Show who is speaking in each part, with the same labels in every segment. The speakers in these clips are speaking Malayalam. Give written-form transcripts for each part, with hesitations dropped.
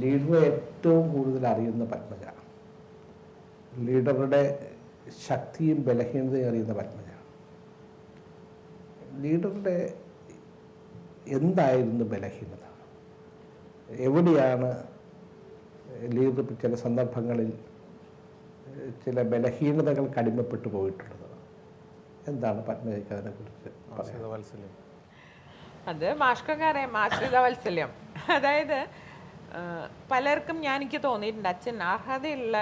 Speaker 1: ലീഡറെ ഏറ്റവും കൂടുതൽ അറിയുന്ന പത്മജ, ലീഡറുടെ ശക്തിയും ബലഹീനതയും അറിയുന്ന പത്മജ. ലീഡറുടെ എന്തായിരുന്നു ബലഹീനത? എവിടെയാണ് ലീഡർ ചില സന്ദർഭങ്ങളിൽ ചില ബലഹീനതകൾ കടിമപ്പെട്ടു പോയിട്ടുള്ളത്? എന്താണ് പത്മജയ്ക്ക് അതിനെക്കുറിച്ച്
Speaker 2: വാത്സല്യം?
Speaker 3: അത് മാഷ്കറിയാം, ആശ്രിത വാത്സല്യം. അതായത് പലർക്കും എനിക്ക് തോന്നിയിട്ടുണ്ട് അച്ഛൻ അർഹതയുള്ള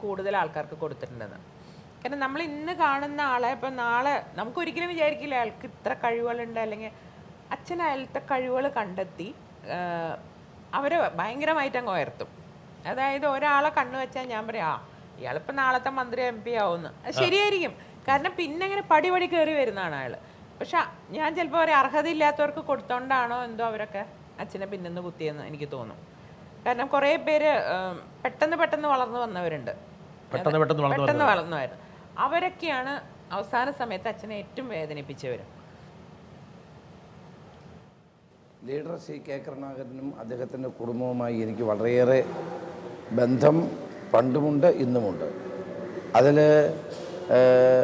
Speaker 3: കൂടുതൽ ആൾക്കാർക്ക് കൊടുത്തിട്ടുണ്ടെന്ന്. കാരണം നമ്മൾ ഇന്ന് കാണുന്ന ആളെ ഇപ്പം നാളെ നമുക്കൊരിക്കലും വിചാരിക്കില്ല അയാൾക്ക് ഇത്ര കഴിവുകളുണ്ട്, അല്ലെങ്കിൽ അച്ഛൻ അയാളത്തെ കഴിവുകൾ കണ്ടെത്തി അവരെ ഭയങ്കരമായിട്ട് അങ്ങ് ഉയർത്തും. അതായത് ഒരാളെ കണ്ണു വെച്ചാൽ ഞാൻ പറയാം ഇയാളിപ്പോൾ നാളത്തെ മന്ത്രി MP ആവുമെന്ന്. അത് ശരിയായിരിക്കും, കാരണം പിന്നെ അങ്ങനെ പടി കയറി വരുന്നതാണ് അയാൾ. പക്ഷെ ഞാൻ ചിലപ്പോൾ ഒരു അർഹതയില്ലാത്തവർക്ക് കൊടുത്തോണ്ടാണോ എന്തോ അവരൊക്കെ അച്ഛനെ പിന്നെന്ന് കുത്തിയെന്ന് എനിക്ക് തോന്നും. കാരണം കുറേ പേര് പെട്ടെന്ന് വളർന്നു വന്നവരുണ്ട്, പെട്ടെന്ന് വളർന്നവർ. അവരൊക്കെയാണ് അവസാന സമയത്ത് അച്ഛനെ ഏറ്റവും വേദനിപ്പിച്ചവർ.
Speaker 4: Leader C.K. കരുണാകരനും അദ്ദേഹത്തിൻ്റെ കുടുംബവുമായി എനിക്ക് വളരെയേറെ ബന്ധം പണ്ടുമുണ്ട് ഇന്നുമുണ്ട്. അതിൽ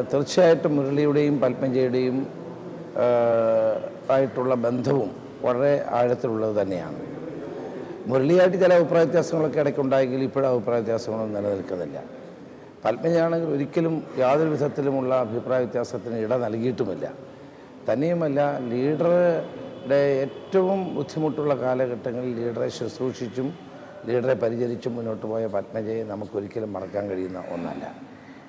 Speaker 4: തീർച്ചയായിട്ടും മുരളിയുടെയും പത്മജയുടെയും ആയിട്ടുള്ള ബന്ധവും വളരെ ആഴത്തിലുള്ളത് തന്നെയാണ്. മുരളിയായിട്ട് ചില അഭിപ്രായ വ്യത്യാസങ്ങളൊക്കെ ഇടയ്ക്കുണ്ടായെങ്കിൽ ഇപ്പോഴും അഭിപ്രായ വ്യത്യാസങ്ങളൊന്നും നിലനിൽക്കുന്നില്ല. പത്മജയാണെങ്കിൽ ഒരിക്കലും യാതൊരു വിധത്തിലുമുള്ള അഭിപ്രായ വ്യത്യാസത്തിന് ഇട നൽകിയിട്ടുമില്ല. തന്നെയുമല്ല, ലീഡറുടെ ഏറ്റവും ബുദ്ധിമുട്ടുള്ള കാലഘട്ടങ്ങളിൽ ലീഡറെ ശുശ്രൂഷിച്ചും ലീഡറെ പരിചരിച്ചും മുന്നോട്ട് പോയ പത്മജയെ നമുക്കൊരിക്കലും മറക്കാൻ കഴിയുന്ന ഒന്നല്ല.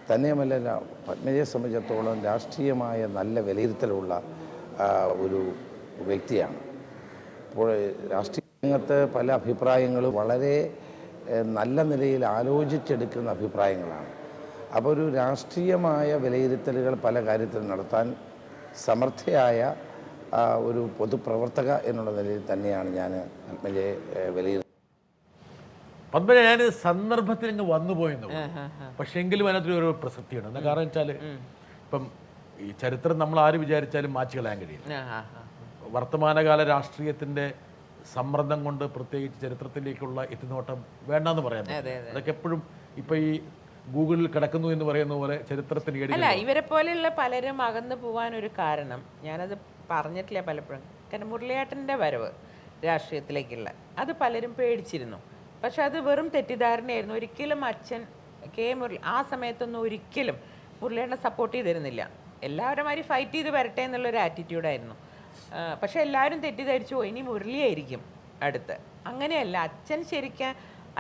Speaker 4: തന്നെയുമല്ല, പത്മജയെ സംബന്ധിച്ചിടത്തോളം രാഷ്ട്രീയമായ നല്ല വിലയിരുത്തലുള്ള ഒരു വ്യക്തിയാണ്. അപ്പോൾ രാഷ്ട്രീയ രംഗത്ത് പല അഭിപ്രായങ്ങളും വളരെ നല്ല നിലയിൽ ആലോചിച്ചെടുക്കുന്ന അഭിപ്രായങ്ങളാണ്. അപ്പോൾ ഒരു രാഷ്ട്രീയമായ വിലയിരുത്തലുകൾ പല കാര്യത്തിലും നടത്താൻ സമർത്ഥയായ ഒരു പൊതുപ്രവർത്തക എന്നുള്ള നിലയിൽ തന്നെയാണ് ഞാൻ പത്മജയെ വിലയിരുത്തുന്നത്.
Speaker 2: പത്മജ ഞാൻ സന്ദർഭത്തിൽ ഇങ്ങ് വന്നുപോയെന്നു, പക്ഷെ എങ്കിലും അതിനകത്ത് ഒരു പ്രസക്തിയാണ്. എന്താ കാരണം വെച്ചാൽ ഇപ്പം ഈ ചരിത്രം നമ്മൾ ആര് വിചാരിച്ചാലും മാറ്റി കളയാൻ കഴിയില്ല. വർത്തമാനകാല രാഷ്ട്രീയത്തിൻ്റെ സമ്മർദ്ദം കൊണ്ട് പ്രത്യേകിച്ച് ചരിത്രത്തിലേക്കുള്ള എത്തിനോട്ടം വേണ്ടെന്ന് പറയാൻ, അതൊക്കെ എപ്പോഴും ഇപ്പം ഈ ഗൂഗിളിൽ കിടക്കുന്നു എന്ന് പറയുന്ന പോലെ ചരിത്രത്തിന്
Speaker 3: അല്ല. ഇവരെ പോലെയുള്ള പലരും അകന്നു പോകാനൊരു കാരണം ഞാനത് പറഞ്ഞിട്ടില്ല പലപ്പോഴും. കാരണം മുരളിയേട്ടൻ്റെ വരവ് രാഷ്ട്രീയത്തിലേക്കുള്ള അത് പലരും പേടിച്ചിരുന്നു. പക്ഷെ അത് വെറും തെറ്റിദ്ധാരണയായിരുന്നു. ഒരിക്കലും അച്ഛൻ മുരളി ആ സമയത്തൊന്നും ഒരിക്കലും മുരളിയേട്ടനെ സപ്പോർട്ട് ചെയ്തിരുന്നില്ല. എല്ലാവരും മാതിരി ഫൈറ്റ് ചെയ്ത് വരട്ടെ എന്നുള്ളൊരു ആറ്റിറ്റ്യൂഡായിരുന്നു. പക്ഷെ എല്ലാവരും തെറ്റിദ്ധരിച്ചു ഇനി മുരളിയായിരിക്കും അടുത്ത്. അങ്ങനെയല്ല, അച്ഛൻ ശരിക്കും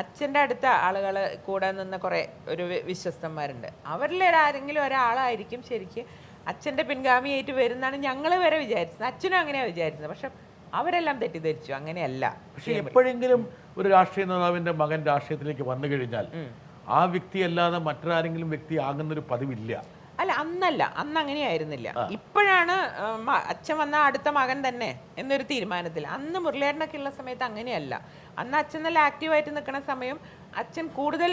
Speaker 3: അച്ഛൻ്റെ അടുത്ത ആളുകൾ കൂടെ നിന്ന കുറേ ഒരു വിശ്വസ്തന്മാരുണ്ട്. അവരിൽ ആരെങ്കിലും ഒരാളായിരിക്കും ശരിക്കും അച്ഛൻ്റെ പിൻഗാമിയായിട്ട് വരുന്നതാണ് ഞങ്ങൾ വരെ വിചാരിച്ചത്. അച്ഛനും അങ്ങനെയാണ് വിചാരിച്ചത്. പക്ഷെ അവരെല്ലാം തെറ്റിദ്ധരിച്ചു, അങ്ങനെയല്ല.
Speaker 2: പക്ഷെ എപ്പോഴെങ്കിലും ഒരു രാഷ്ട്രീയ നേതാവിൻ്റെ മകൻ രാഷ്ട്രീയത്തിലേക്ക് വന്നു കഴിഞ്ഞാൽ ആ വ്യക്തി അല്ലാതെ മറ്റൊരാരെങ്കിലും വ്യക്തി ആകുന്നൊരു പതിവില്ല.
Speaker 3: അല്ല, അന്ന് അങ്ങനെയായിരുന്നില്ല. ഇപ്പോഴാണ് അച്ഛൻ വന്ന അടുത്ത മകൻ തന്നെ എന്നൊരു തീരുമാനത്തിൽ. അന്ന് മുരളിയേട്ടനൊക്കെ ഉള്ള സമയത്ത് അങ്ങനെയല്ല. അന്ന് അച്ഛൻ നല്ല ആക്റ്റീവായിട്ട് നിൽക്കുന്ന സമയം അച്ഛൻ കൂടുതൽ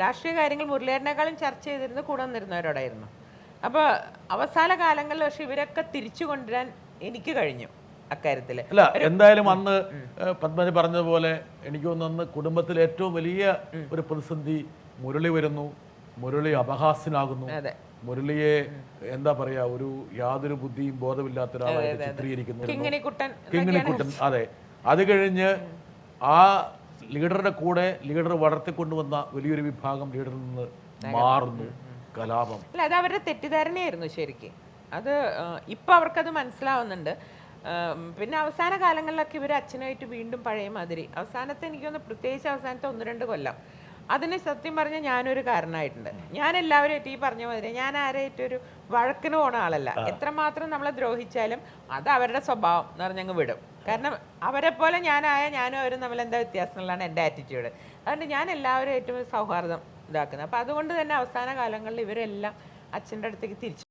Speaker 3: രാഷ്ട്രീയ കാര്യങ്ങൾ മുരളിയേട്ടനേക്കാളും ചർച്ച ചെയ്തിരുന്നു കൂടെ നിന്നിരുന്നവരോടായിരുന്നു. അപ്പോൾ അവസാന കാലങ്ങളിൽ പക്ഷെ ഇവരൊക്കെ തിരിച്ചു കൊണ്ടുവരാൻ എനിക്ക് കഴിഞ്ഞു അക്കാര്യത്തിൽ.
Speaker 2: അല്ല, എന്തായാലും അന്ന് പത്മജ പറഞ്ഞതുപോലെ എനിക്ക് തോന്നുന്നു കുടുംബത്തിൽ ഏറ്റവും വലിയ ഒരു പ്രതിസന്ധി മുരളി വരുന്നു. മുരളി അപഹാസ്യനാകുന്നു. മുരളിയെ എന്താ പറയാ, ഒരു യാതൊരു ബുദ്ധിയും ബോധമില്ലാത്ത ഒരാളായിട്ട് ചിത്രീകരിക്കുന്നു. കിങ്ങിണിക്കുട്ടൻ. അതെ, അത് കഴിഞ്ഞ് ആ ലീഡറുടെ കൂടെ ലീഡർ വളർത്തിക്കൊണ്ടുവന്ന വലിയൊരു വിഭാഗം ലീഡറിൽ നിന്ന് മാറുന്നു. കലാപം.
Speaker 3: അല്ല, അത് അവരുടെ തെറ്റിദ്ധാരണയായിരുന്നു ശരിക്കും. അത് ഇപ്പം അവർക്കത് മനസ്സിലാവുന്നുണ്ട്. പിന്നെ അവസാന കാലങ്ങളിലൊക്കെ ഇവർ അച്ഛനായിട്ട് വീണ്ടും പഴയ മാതിരി അവസാനത്തെ എനിക്കൊന്ന് പ്രത്യേകിച്ച് അവസാനത്തെ 1-2 കൊല്ലം അതിന് സത്യം പറഞ്ഞാൽ ഞാനൊരു കാരണമായിട്ടുണ്ട്. ഞാൻ എല്ലാവരുമായിട്ട് ഈ പറഞ്ഞ മാതിരി ഞാൻ ആരായിട്ടൊരു വഴക്കിന് പോണ ആളല്ല. എത്രമാത്രം നമ്മളെ ദ്രോഹിച്ചാലും അത് അവരുടെ സ്വഭാവം എന്ന് പറഞ്ഞങ്ങ് വിടും. കാരണം അവരെ പോലെ ഞാനും അവരും തമ്മിൽ എന്താ വ്യത്യാസം എന്നുള്ളതാണ് എൻ്റെ ആറ്റിറ്റ്യൂഡ്. അതുകൊണ്ട് ഞാൻ എല്ലാവരുമായിട്ടും സൗഹാർദ്ദം ഇതാക്കുന്നത്. അപ്പോൾ അതുകൊണ്ട് തന്നെ അവസാന കാലങ്ങളിൽ ഇവരെല്ലാം അച്ഛൻ്റെ അടുത്തേക്ക് തിരിച്ചു